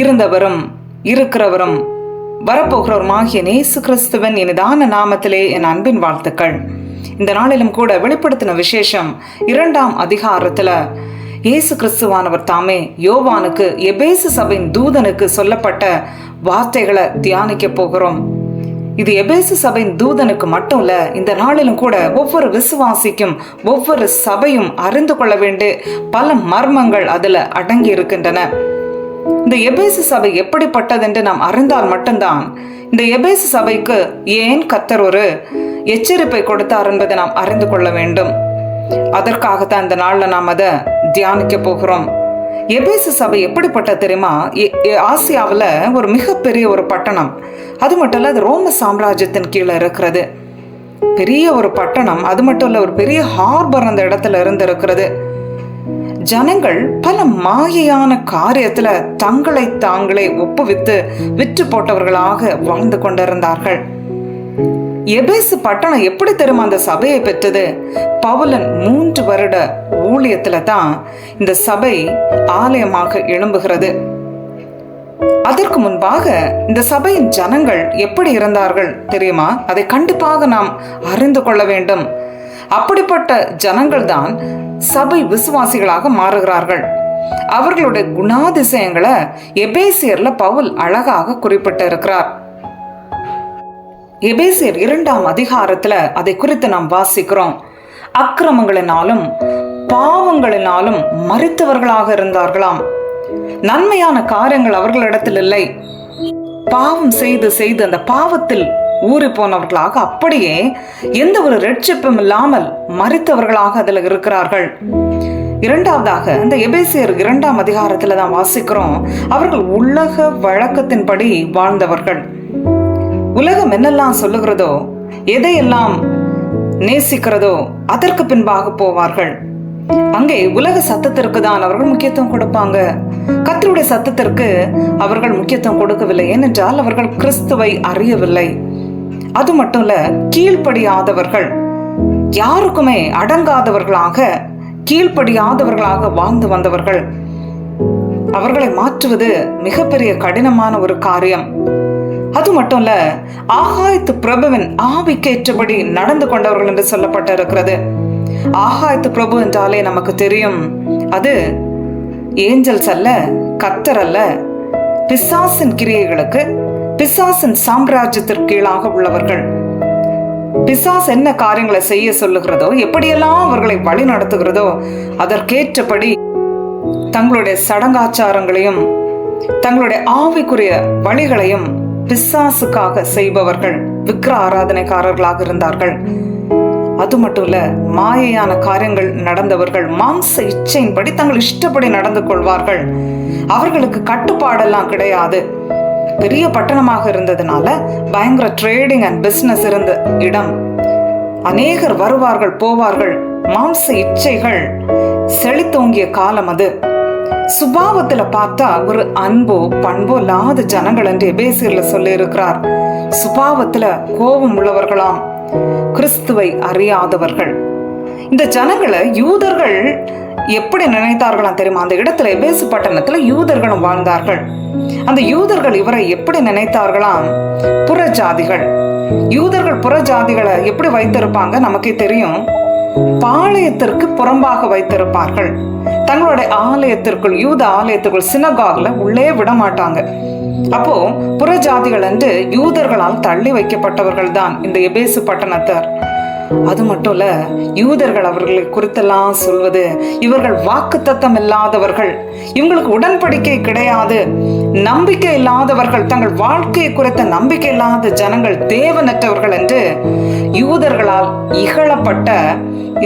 இருந்தவரும் இருக்கிறவரும் வரப்போகிறவருமாகிய இயேசு கிறிஸ்துவின் இனிதான நாமத்திலே என் அன்பின் வாழ்த்துக்கள். இந்த நாளிலும் கூட வெளிப்படுத்தின விசேஷம் 2ஆம் அதிகாரத்துல இயேசு கிறிஸ்துவானவர் தாமே யோவானுக்கு எபேசு சபையின் தூதனுக்கு சொல்லப்பட்ட வார்த்தைகளை தியானிக்க போகிறோம். இது எபேசு சபையின் தூதனுக்கு மட்டும் இல்ல, இந்த நாளிலும் கூட ஒவ்வொரு விசுவாசிக்கும் ஒவ்வொரு சபையும் அறிந்து கொள்ள வேண்டிய பல மர்மங்கள் அதுல அடங்கி இருக்கின்றன. இந்த எபேசு சபை எப்படிப்பட்டது என்று நாம் அறிந்தால் மட்டும்தான் இந்த எபேசு சபைக்கு ஏன் கர்த்தர் ஒரு எச்சரிப்பை கொடுத்தார் என்பதை நாம் அறிந்து கொள்ள வேண்டும். அதற்காகத்தான் இந்த நாள்ல நாம் அதை தியானிக்க போகிறோம். எபேசு சபை எப்படிப்பட்ட தெரியுமா? ஆசியாவில் ஒரு மிகப்பெரிய ஒரு பட்டணம். அது மட்டும் இல்ல, அது ரோம சாம்ராஜ்யத்தின் கீழே இருக்கிறது. பெரிய ஒரு பட்டணம். அது மட்டும் இல்ல, ஒரு பெரிய ஹார்பர் அந்த இடத்துல இருந்து இருக்கிறது. ஜனங்கள் பல மாயையான காரியத்துல தங்களை தாங்களே ஒப்புவித்து விற்று போட்டவர்களாக வாழ்ந்து கொண்டிருந்தார்கள். எபேசு பட்டணம் எப்படி தெரியுமா அந்த சபையை பெற்றது? பவுலன் 3 வருட ஊழியத்துல தான் இந்த சபை ஆலயமாக எழும்புகிறது. அதற்கு முன்பாக இந்த சபையின் ஜனங்கள் எப்படி இருந்தார்கள் தெரியுமா? அதை கண்டிப்பாக நாம் அறிந்து கொள்ள வேண்டும். அப்படிப்பட்ட ஜனங்கள் தான் சபை விசுவாசிகளாக மாறுகிறார்கள். அவர்களுடைய குணாதிசயங்களை எபேசியர்ல பவுல் அழகாக குறிப்பிட்டு இருக்கிறார். எபேசியர் 2ஆம் அதிகாரத்துல அதை குறித்து நாம் வாசிக்கிறோம். அக்கிரமங்களினாலும் பாவங்களினாலும் மரித்தவர்களாக இருந்தார்களாம். நன்மையான காரியங்கள் அவர்களிடத்தில் இல்லை. பாவம் செய்து செய்து அந்த பாவத்தில் ஊறி போனவர்களாக, அப்படியே எந்த ஒரு ரட்சிப்பும் இல்லாமல் மரித்தவர்களாக அதுல இருக்கிறார்கள். இரண்டாவதாக இந்த எபேசியர் 2ஆம் அதிகாரத்துல தான் வாசிக்கிறோம், அவர்கள் உலக வழக்கத்தின்படி வாழ்ந்தவர்கள். உலகம் என்னெல்லாம் சொல்லுகிறதோ, எதையெல்லாம் நேசிக்கிறதோ அதற்கு பின்பாக போவார்கள். அங்கே உலக சத்தத்திற்கு தான் அவர்கள் முக்கியத்துவம் கொடுப்பாங்க. கர்த்தருடைய சத்தத்திற்கு அவர்கள் முக்கியத்துவம் கொடுக்கவில்லை. ஏனென்றால் அவர்கள் கிறிஸ்துவை அறியவில்லை. அது மட்டும் இல்ல, கீழ்ப்படியாதவர்கள், யாருக்குமே அடங்காதவர்களாக கீழ்ப்படியாதவர்களாக வாழ்ந்து வந்தவர்கள். அவர்களை மாற்றுவது மிகப்பெரிய கடினமான ஒரு காரியம். அது மட்டும் இல்ல, ஆகாயத்து பிரபுவின் ஆவிக்கேற்றபடி நடந்து கொண்டவர்கள் என்று சொல்லப்பட்டிருக்கிறது. ஆகாயத்து பிரபு என்றாலே நமக்கு தெரியும், அது ஏஞ்சல்ஸ் அல்ல, கர்த்தர் அல்ல. பிசாசின் கிரியைகளுக்கு, பிசாசின் சாம்ராஜ்யத்திற்கு கீழாக உள்ளவர்கள். பிசாஸ் என்ன காரியங்களை செய்ய சொல்லுகிறதோ, எப்படியெல்லாம் அவர்களை வழி நடத்துகிறதோ அதற்கேற்றபடி தங்களுடைய சடங்காச்சாரங்களையும் தங்களுடைய ஆவிக்குரிய வழிகளையும் பிசாசுக்காக செய்பவர்கள் விக்கிர ஆராதனைக்காரர்களாக இருந்தார்கள். அது மட்டும் இல்ல, மாயையான காரியங்கள் நடந்தவர்கள். மாம்ச இச்சையின்படி தங்கள் இஷ்டப்படி நடந்து கொள்வார்கள். அவர்களுக்கு கட்டுப்பாடெல்லாம் கிடையாது. பெரிய பட்டணமாக இருந்ததுனால பயங்கர ட்ரேடிங் அண்ட் பிசினஸ் இருந்த இடம். அநேகர் வருவார்கள் போவார்கள். மாம்ச இச்சைகள் செழித்தோங்கிய காலம் அது. சுபாவத்துல பார்த்தா ஒரு அன்போ பண்போ இல்லாத ஜனங்கள் என்று எபேசியர்ல சொல்லி இருக்கிறார். சுபாவத்துல கோபம் உள்ளவர்களாம், கிறிஸ்துவை அறியாதவர்கள். இந்த ஜனங்களை யூதர்கள் எப்படி நினைத்தார்களாம் தெரியுமா? அந்த இடத்துல எபேசு பட்டணத்துல யூதர்களும் வாழ்ந்தார்கள். அந்த யூதர்கள் இவரை எப்படி நினைத்தார்களாம்? புறஜாதிகள். யூதர்கள் புறஜாதிகளை எப்படி வைத்திருப்பாங்க நமக்கே தெரியும். பாளையத்திற்கு புறம்பாக வைத்திருப்பார்கள். தங்களுடைய ஆலயத்திற்குள், யூத ஆலயத்திற்குள், சினகாக்ல உள்ளே விட மாட்டாங்க. அப்போ புறஜாதிகள் என்று யூதர்களால் தள்ளி வைக்கப்பட்டவர்கள் தான் இந்த எபேசு பட்டணத்தார். அது மட்டும் இல்ல, யூதர்கள் அவர்களை குறித்தெல்லாம் சொல்வது, இவர்கள் வாக்குத்தத்தம் இல்லாதவர்கள், இவங்களுக்கு உடன்படிக்கை கிடையாது, நம்பிக்கை இல்லாதவர்கள், தங்கள் வாழ்க்கையை குறித்த நம்பிக்கை இல்லாத ஜனங்கள், தேவனற்றவர்கள் என்று யூதர்களால் இகழப்பட்ட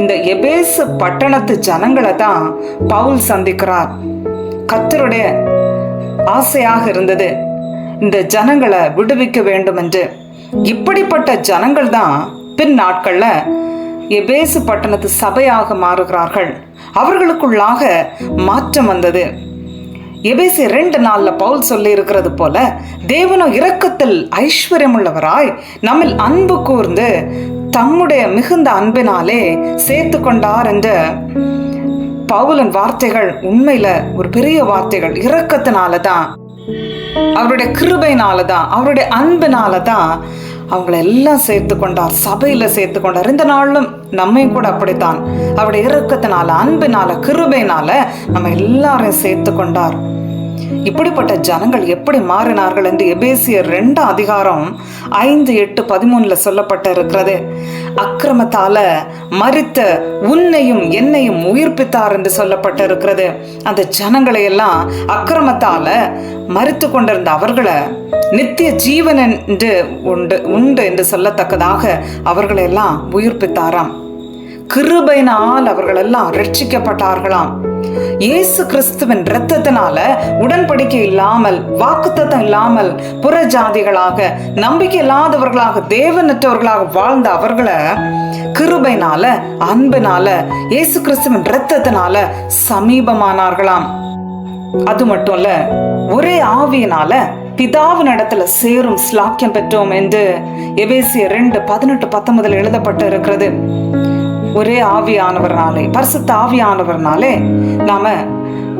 இந்த எபேசு பட்டணத்து ஜனங்களை தான் பவுல் சந்திக்கிறார். கர்த்தருடைய ஆசையாக இருந்தது இந்த ஜனங்களை விடுவிக்க வேண்டும் என்று. இப்படிப்பட்ட ஜனங்கள் தான் பின் நாட்கள்ல எபேசு பட்டணத்து சபையாக மாறுகிறார்கள். அவர்களுக்குள்ளாக மாற்றம் வந்தது. எபேசியர் 2:4 பவுல் சொல்லி இருக்கிறது போல, தேவனோ இரக்கத்தில் ஐஸ்வர்யம் உள்ளவராய் நம்மில் அன்பு கூர்ந்து தம்முடைய மிகுந்த அன்பினாலே சேர்த்து கொண்டார் என்ற பவுலின் வார்த்தைகள் உண்மையில ஒரு பெரிய வார்த்தைகள். இரக்கத்தினாலதான், அவருடைய கிருபையினாலதான், அவருடைய அன்பினாலதான் அவங்கள எல்லாம் சேர்த்து கொண்டார், சபையில சேர்த்து கொண்டார். இந்த நாளும் நம்மையும் கூட அப்படித்தான் அவருடைய இரக்கத்தினால, அன்பினால, கிருபையினால நம்ம எல்லாரையும் சேர்த்து கொண்டார். இப்படிப்பட்ட ஜனங்கள் எப்படி மாறினார்கள் என்று எபேசியர் 2:5-8-13 சொல்லப்பட்ட இருக்கிறது. அக்கிரமத்தால மரித்த உன்னையும் என்னையும் உயிர்ப்பித்தார் என்று சொல்லப்பட்ட இருக்கிறது. அந்த ஜனங்களை எல்லாம் அக்கிரமத்தால மரித்து கொண்டிருந்த அவர்களை நித்திய ஜீவன் என்று உண்டு என்று சொல்லத்தக்கதாக அவர்களை எல்லாம் உயிர்ப்பித்தாராம். கிருபையினால் அவர்கள் எல்லாம் ரட்சிக்கப்பட்டார்களாம். இயேசு கிறிஸ்துவின் இரத்தத்தினால உடன்படிக்கை இல்லாமல், வாக்குத்தத்தம் இல்லாமல், புற ஜாதிகளாக, நம்பிக்கை இல்லாதவர்களாக, தேவனற்றவர்களாக வாழ்ந்த அவர்களை கிருபையினால, அன்பினால, இயேசு கிறிஸ்துவின் இரத்தத்தினால சமீபமானார்களாம். அது மட்டும் இல்ல, ஒரே ஆவியினால பிதாவின் இடத்துல சேரும் ஸ்லாக்கியம் பெற்றோம் என்று எபேசியர் 2:18-19 எழுதப்பட்டு இருக்கிறது. ஒரே ஆவியானவர்னாலே, பரிசுத்த ஆவியானவர்னாலே நாம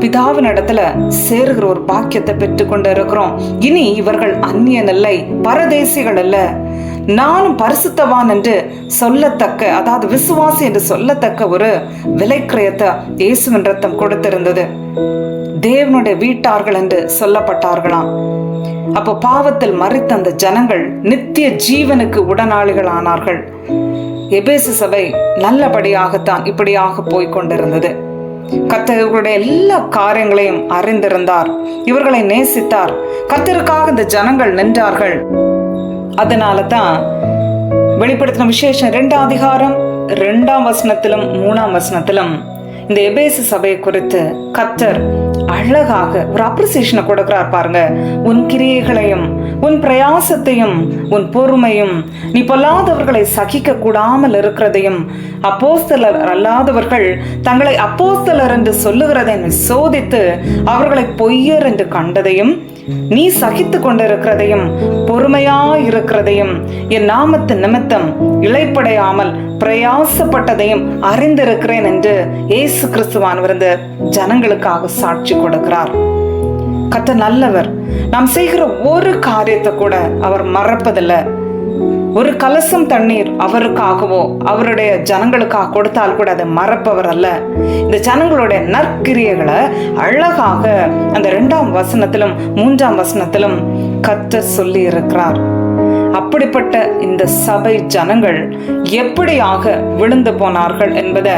பிதாவின் இடத்துல சேருகிற ஒரு பாக்கியத்தை பெற்றுக் கொண்டு இருக்கிறோம். இனி இவர்கள் அந்நியன் இல்லை, பரதேசிகள் அல்ல, நானும் பரிசுத்தவான் என்று சொல்லத்தக்க, அதாவது விசுவாசி என்று சொல்லத்தக்க ஒரு விலைக்கிரயத்தை இயேசுவின் ரத்தம் கொடுத்திருந்தது. தேவனுடைய வீட்டார்கள் என்று சொல்லப்பட்டார்களாம். அப்போ பாவத்தில் மரித்த அந்த ஜனங்கள் நித்திய ஜீவனுக்கு உடனாளிகள் ஆனார்கள். எபேசு சபை நல்லபடியாகத்தான் இப்படியாக போய்கொண்டிருந்தது. கர்த்தர் இவர்களுடைய எல்லா காரியங்களையும் அறிந்திருந்தார், இவர்களை நேசித்தார். கர்த்தருக்காக இந்த ஜனங்கள் நின்றார்கள். அதனால தான் வெளிப்படுத்தின விசேஷம் 2:2-3 இந்த எபேசு சபையை குறித்து கர்த்தர் அழகாக ஒரு அப்ரிசியேஷனை கொடுக்கிறார் பாருங்க. உன் கிரியைகளையும், உன் பிரயாசத்தையும், உன் பொறுமையும், நீ பொல்லாதவர்களை சகிக்க கூடாமல் இருக்கிறதையும், அப்போஸ்தலர் அல்லாதவர்கள் தங்களை அப்போஸ்தலர் என்று சொல்லுகிறதை சோதித்து அவர்களை பொய்யர் என்று கண்டதையும், நீ சகித்து கொண்டிருக்கிறதையும், பொறுமையாயிருக்கிறதையும், என் நாமத்தின் நிமித்தம் இளைப்படையாமல் பிரயாசப்பட்டதையும் அறிந்திருக்கிறேன் என்று இயேசு கிறிஸ்துவானவர் இந்த ஜனங்களுக்காக சாட்சி கொடுக்கிறார். கர்த்தர் நல்லவர். நாம் செய்கிற ஒரு காரியத்தை கூட அவர் மறப்பதில்லை. ஒரு கலசம் தண்ணீர் அவருக்காகவோ அவருடைய ஜனங்களுக்காக கொடுத்தால் கூட அதை மறப்பவர் அல்ல. இந்த ஜனங்களுடைய நற்கிரியைகளை அழகாக அந்த 2-3 கர்த்தர் சொல்லி இருக்கிறார். அப்படிப்பட்ட இந்த சபை ஜனங்கள் எப்படியாக விழுந்து போனார்கள் என்பதை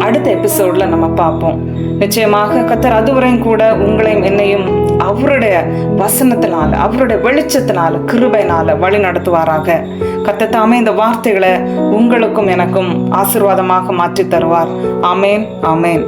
அடுத்த எபிசோட்ல நம்ம பார்ப்போம். நிச்சயமாக கர்த்தர் அதுவரையும் கூட உங்களையும் என்னையும் அவருடைய வசனத்தினால, அவருடைய வெளிச்சத்தினால, கிருபையினால வழி நடத்துவாராக. கர்த்தர் தாமே இந்த வார்த்தைகளை உங்களுக்கும் எனக்கும் ஆசீர்வாதமாக மாற்றி தருவார். ஆமேன், ஆமேன்.